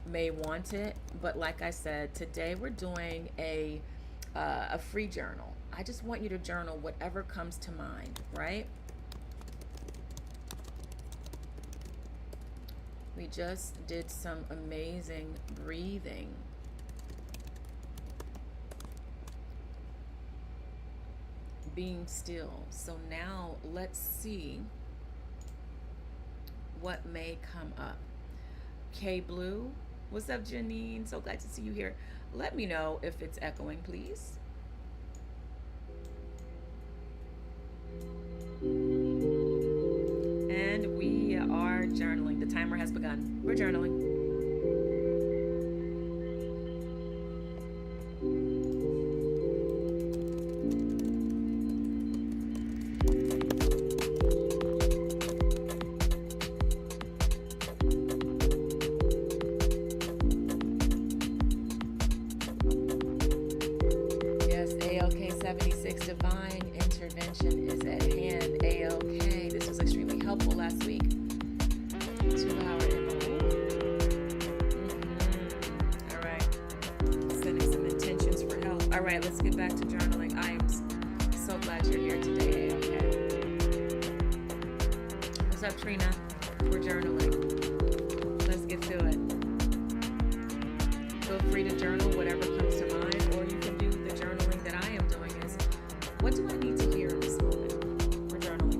may want it, but like I said, today we're doing a free journal. I just want you to journal whatever comes to mind, right? We just did some amazing breathing. Being still. So now let's see what may come up. K Blue, what's up, Janine? So glad to see you here. Let me know if it's echoing, please. And we are journaling. The timer has begun. We're journaling. Divine intervention is at hand. A-OK. This was extremely helpful last week. 2 hour MO. All right. Setting some intentions for health. All right, let's get back to journaling. I am so glad you're here today. Okay. What's up, Trina? We're journaling. Let's get to it. Feel free to journal whatever comes to mind, or you can do the journaling that I am doing is, what do I need to hear in this moment? We're journaling.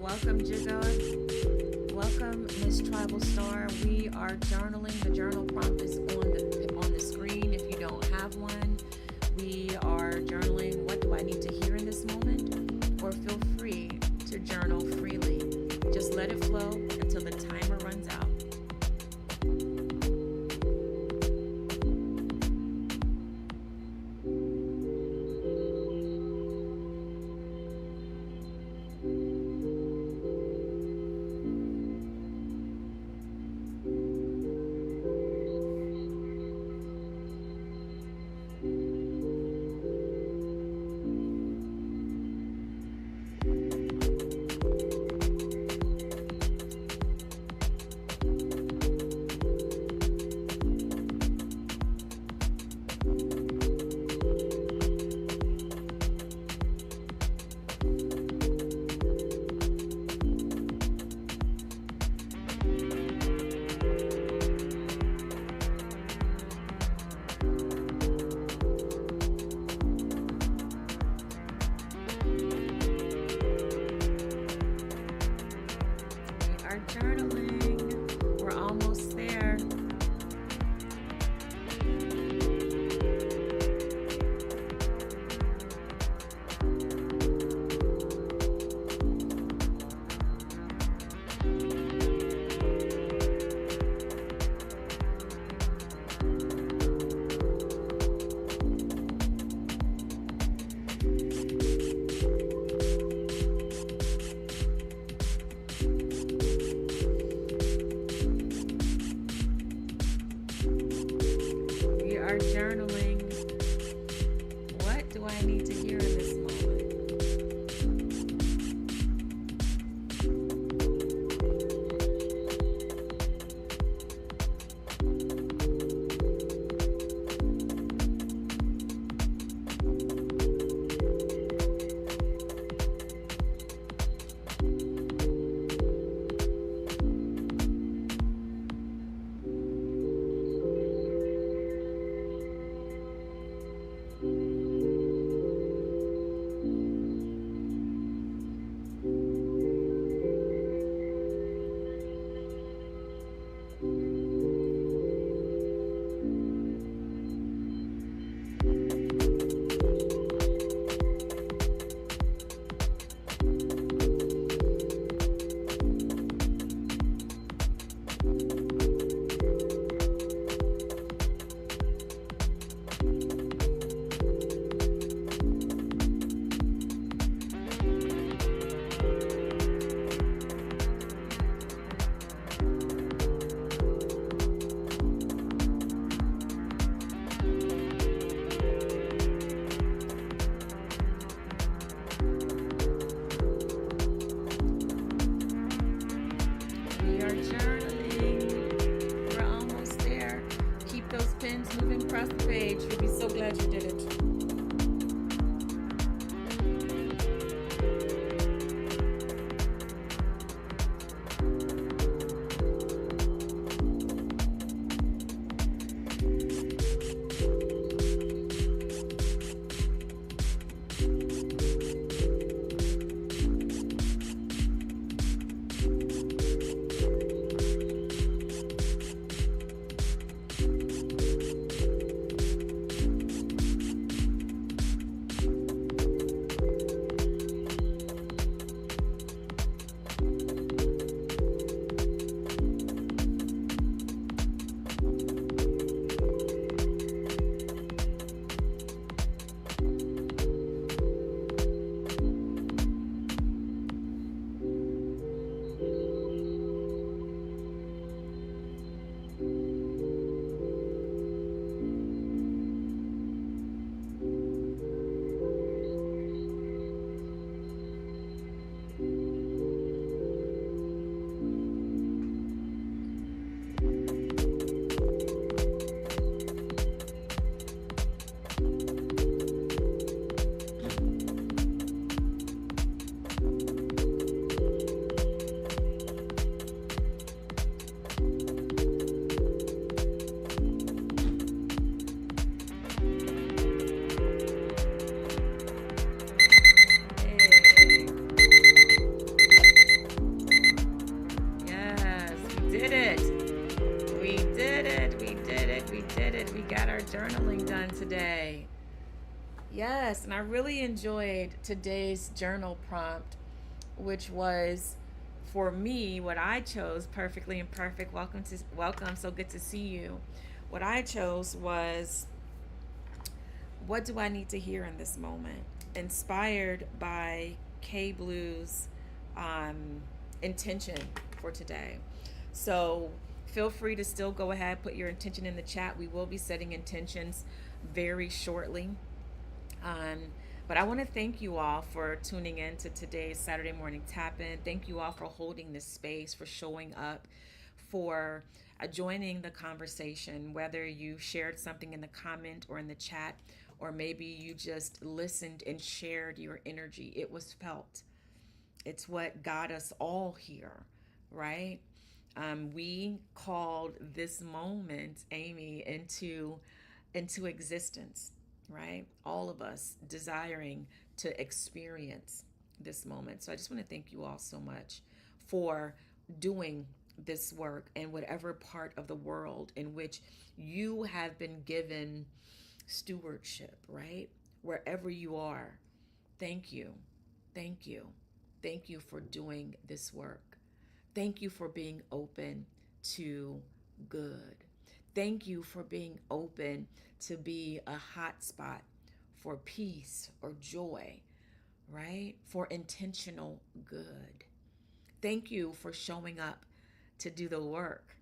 Welcome, Jigga. Welcome, Miss Tribal Star. We are journaling. The journal prompt is on the screen if you don't have one. We are journaling. What do I need to hear in this moment? Or feel free to journal freely. Just just let it flow until the timer runs out. Journaling. We're almost there. Journaling. What do I need to hear in this moment? Moving across the page. You'll be so glad you did it. Journaling done today. Yes, and I really enjoyed today's journal prompt, which was for me, what I chose, perfectly imperfect. Welcome. So good to see you. What I chose was, what do I need to hear in this moment? Inspired by K Blue's um, intention for today. So feel free to still go ahead, put your intention in the chat. We will be setting intentions very shortly. Um, but I want to thank you all for tuning in to today's Saturday morning tap in. Thank you all for holding this space, for showing up, for joining the conversation, whether you shared something in the comment or in the chat, or maybe you just listened and shared your energy. It was felt. It's what got us all here, right? We called this moment, Amy, into existence, right? All of us desiring to experience this moment. So I just want to thank you all so much for doing this work in whatever part of the world in which you have been given stewardship, right? Wherever you are, thank you. Thank you. Thank you for doing this work. Thank you for being open to good. Thank you for being open to be a hotspot for peace or joy, right? For intentional good. Thank you for showing up to do the work,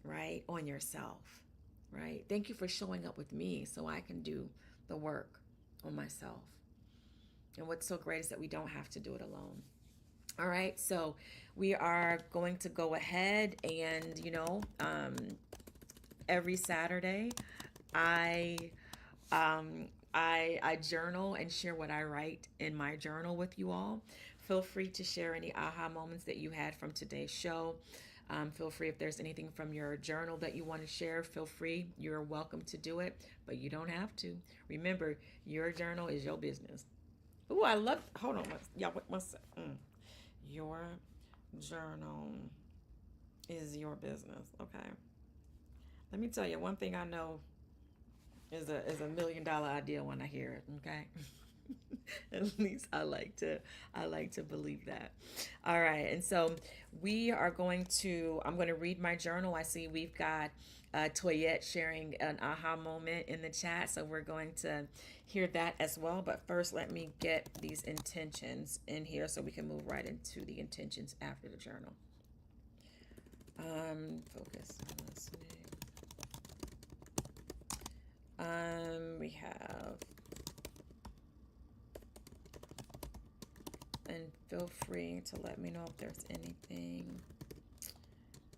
right? On yourself, right? Thank you for showing up with me so I can do the work on myself. And what's so great is that we don't have to do it alone. All right, so we are going to go ahead and, every Saturday, I I journal and share what I write in my journal with you all. Feel free to share any aha moments that you had from today's show. Feel free if there's anything from your journal that you want to share. Feel free. You're welcome to do it, but you don't have to. Remember, your journal is your business. Ooh, I love. Hold on, y'all. One sec. Your journal is your business. Okay. Let me tell you one thing I know is a $1 million idea when I hear it. Okay. At least I like to believe that. All right, and so I'm going to read my journal. I see we've got Toyette sharing an aha moment in the chat, so we're going to hear that as well. But first, let me get these intentions in here so we can move right into the intentions after the journal. Focus on listening. We have, and feel free to let me know if there's anything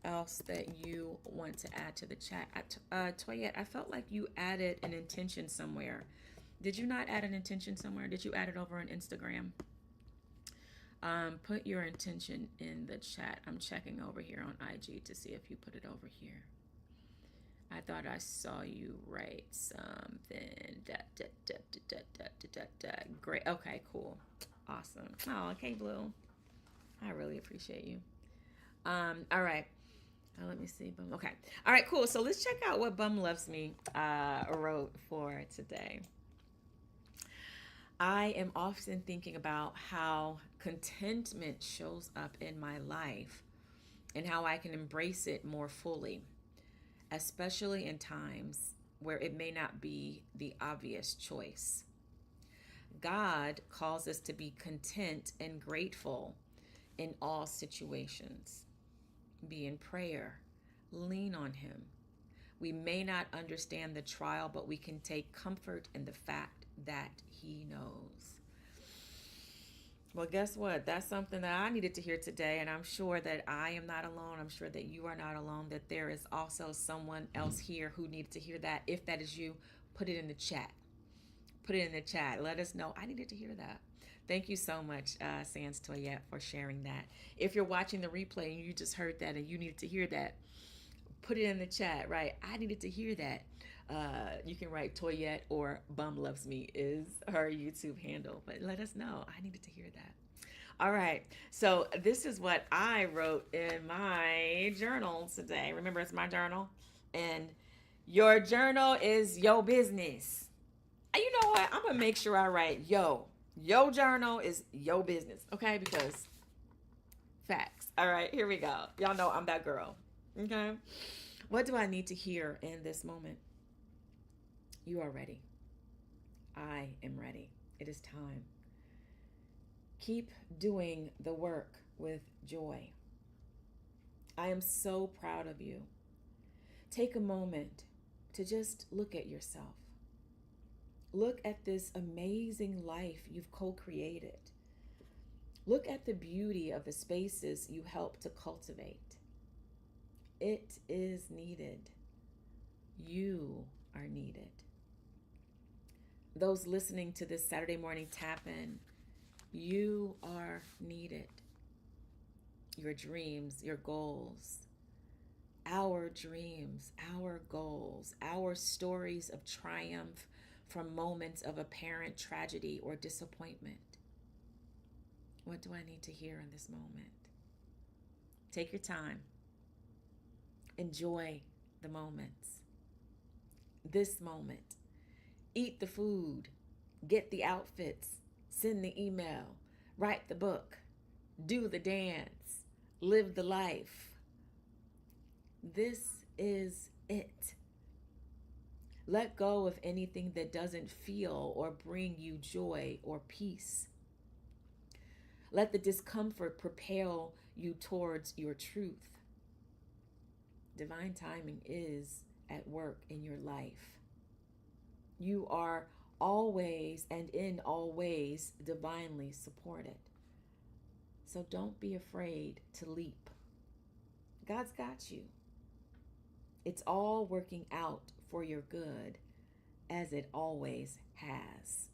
else that you want to add to the chat. Toyette, I felt like you added an intention somewhere. Did you not add an intention somewhere? Did you add it over on Instagram? Put your intention in the chat. I'm checking over here on IG to see if you put it over here. I thought I saw you write something. Great. Okay, cool. Awesome. Oh, okay, Blue. I really appreciate you. All right. Let me see. Bum. Okay. All right, cool. So let's check out what Bum Loves Me wrote for today. I am often thinking about how contentment shows up in my life and how I can embrace it more fully, especially in times where it may not be the obvious choice. God calls us to be content and grateful in all situations. Be in prayer, lean on Him. We may not understand the trial, but we can take comfort in the fact that He knows. Well, guess what? That's something that I needed to hear today, and I'm sure that I am not alone. I'm sure that you are not alone, that there is also someone else here who needed to hear that. If that is you, put it in the chat. Put it in the chat. Let us know. I needed to hear that. Thank you so much, Sans Toyette, for sharing that. If you're watching the replay and you just heard that and you needed to hear that, put it in the chat, right? I needed to hear that. You can write Toyette or Bum Loves Me is her YouTube handle, but let us know. I needed to hear that. All right. So this is what I wrote in my journal today. Remember, it's my journal, and your journal is your business. And you know what? I'm going to make sure I write your journal is your business. Okay. Because Facts. All right, here we go. Y'all know I'm that girl. Okay. What do I need to hear in this moment? You are ready. I am ready. It is time. Keep doing the work with joy. I am so proud of you. Take a moment to just look at yourself. Look at this amazing life you've co-created. Look at the beauty of the spaces you help to cultivate. It is needed. You are needed. Those listening to this Saturday morning tap in, you are needed. Your dreams, your goals, our dreams, our goals, our stories of triumph from moments of apparent tragedy or disappointment. What do I need to hear in this moment? Take your time. Enjoy the moments. This moment. Eat the food. Get the outfits. Send the email. Write the book. Do the dance. Live the life. This is it. Let go of anything that doesn't feel or bring you joy or peace. Let the discomfort propel you towards your truth. Divine timing is at work in your life. You are always and in all ways divinely supported. So don't be afraid to leap. God's got you. It's all working out for your good, as it always has.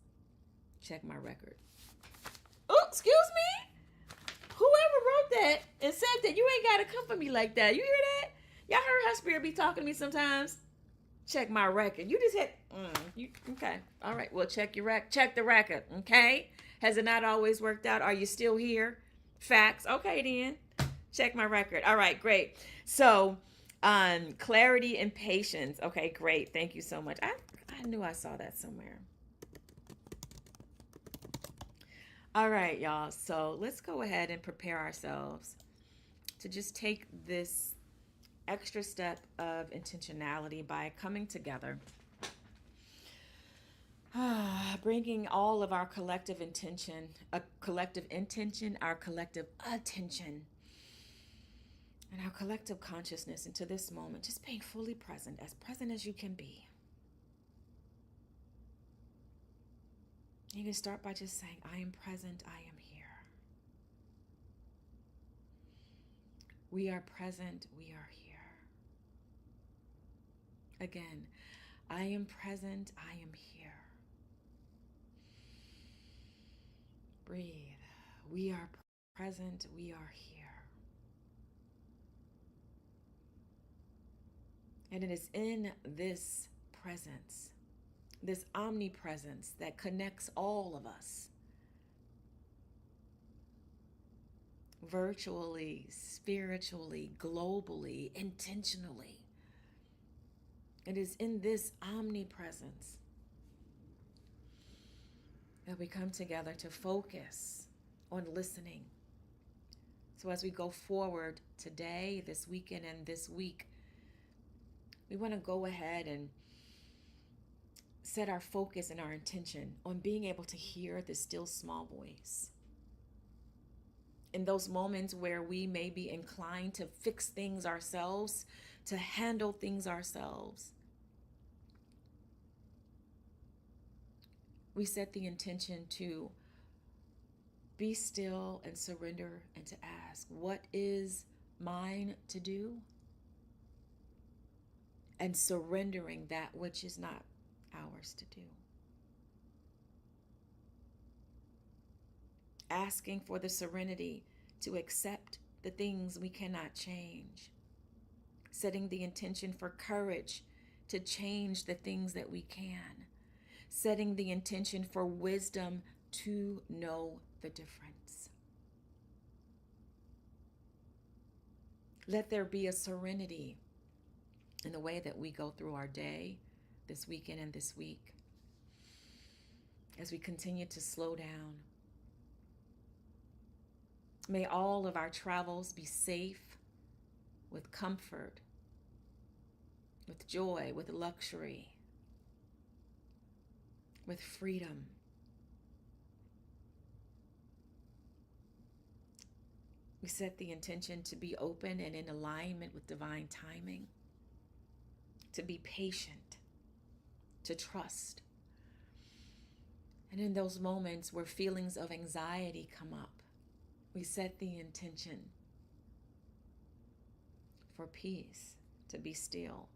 Check my record. Oh, excuse me? Whoever wrote that and said that, you ain't got to come for me like that. You hear that? Y'all heard her spirit be talking to me sometimes? Check my record. You just hit, okay. All right, well, check the record, okay? Has it not always worked out? Are you still here? Facts. Okay, then. Check my record. All right, great. So, clarity and patience. Okay, great. Thank you so much. I knew I saw that somewhere. All right, y'all. So let's go ahead and prepare ourselves to just take this extra step of intentionality by coming together, bringing all of our collective intention, our collective attention, and our collective consciousness into this moment, just being fully present as you can be. You can start by just saying, I am present, I am here. We are present, we are here. Again, I am present, I am here. Breathe. We are present, we are here. And it is in this presence, this omnipresence that connects all of us, virtually, spiritually, globally, intentionally. It is in this omnipresence that we come together to focus on listening. So as we go forward today, this weekend, and this week, we want to go ahead and set our focus and our intention on being able to hear the still small voice. In those moments where we may be inclined to fix things ourselves, to handle things ourselves, we set the intention to be still and surrender and to ask, what is mine to do? And surrendering that which is not ours to do. Asking for the serenity to accept the things we cannot change. Setting the intention for courage to change the things that we can. Setting the intention for wisdom to know the difference. Let there be a serenity in the way that we go through our day, this weekend and this week, as we continue to slow down, May all of our travels be safe, with comfort, with joy, with luxury, with freedom. We set the intention to be open and in alignment with divine timing, to be patient, to trust. And in those moments where feelings of anxiety come up, we set the intention for peace, to be still,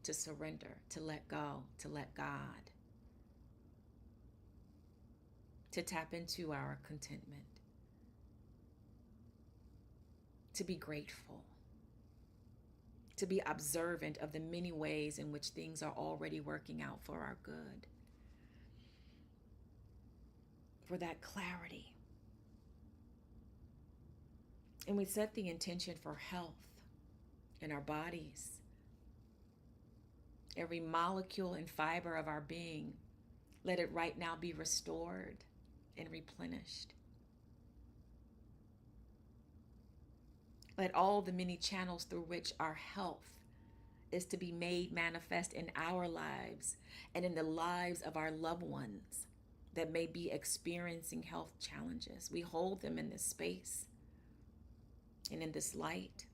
to surrender, to let go, to let God, to tap into our contentment, to be grateful, to be observant of the many ways in which things are already working out for our good, for that clarity. And we set the intention for health in our bodies. Every molecule and fiber of our being, let it right now be restored and replenished. Let all the many channels through which our health is to be made manifest in our lives and in the lives of our loved ones that may be experiencing health challenges. We hold them in this space and in this light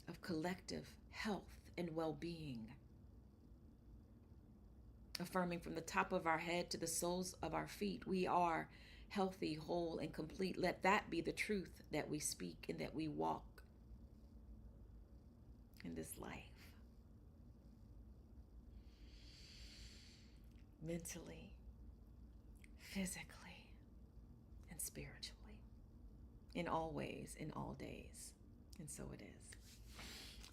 of collective health and well-being, affirming from the top of our head to the soles of our feet, we are healthy, whole, and complete. Let that be the truth that we speak and that we walk in this life. Mentally, physically, and spiritually. In all ways, in all days. And so it is.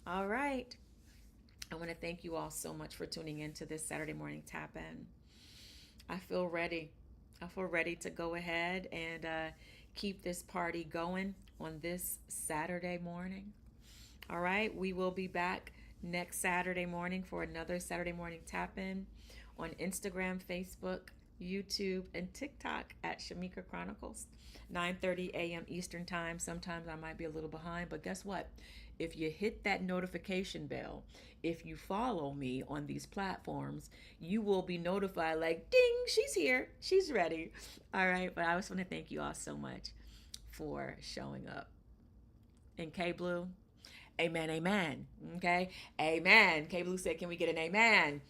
All right. I want to thank you all so much for tuning in to this Saturday morning tap in. I feel ready. I feel ready to go ahead and keep this party going on this Saturday morning. All right. We will be back next Saturday morning for another Saturday morning tap in on Instagram, Facebook, YouTube, and TikTok at Shamika Chronicles, 9:30 a.m. Eastern Time. Sometimes I might be a little behind, but guess what? If you hit that notification bell, if you follow me on these platforms, you will be notified like, ding, she's here, she's ready. All right, but I just want to thank you all so much for showing up. And K Blue, amen, amen. Okay, amen. K Blue said, can we get an amen?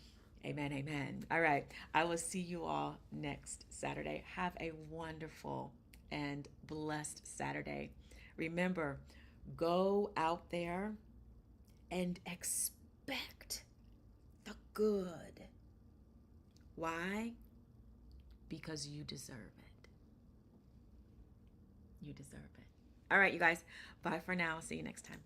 Amen, amen. All right. I will see you all next Saturday. Have a wonderful and blessed Saturday. Remember, go out there and expect the good. Why? Because you deserve it. You deserve it. All right, you guys. Bye for now. See you next time.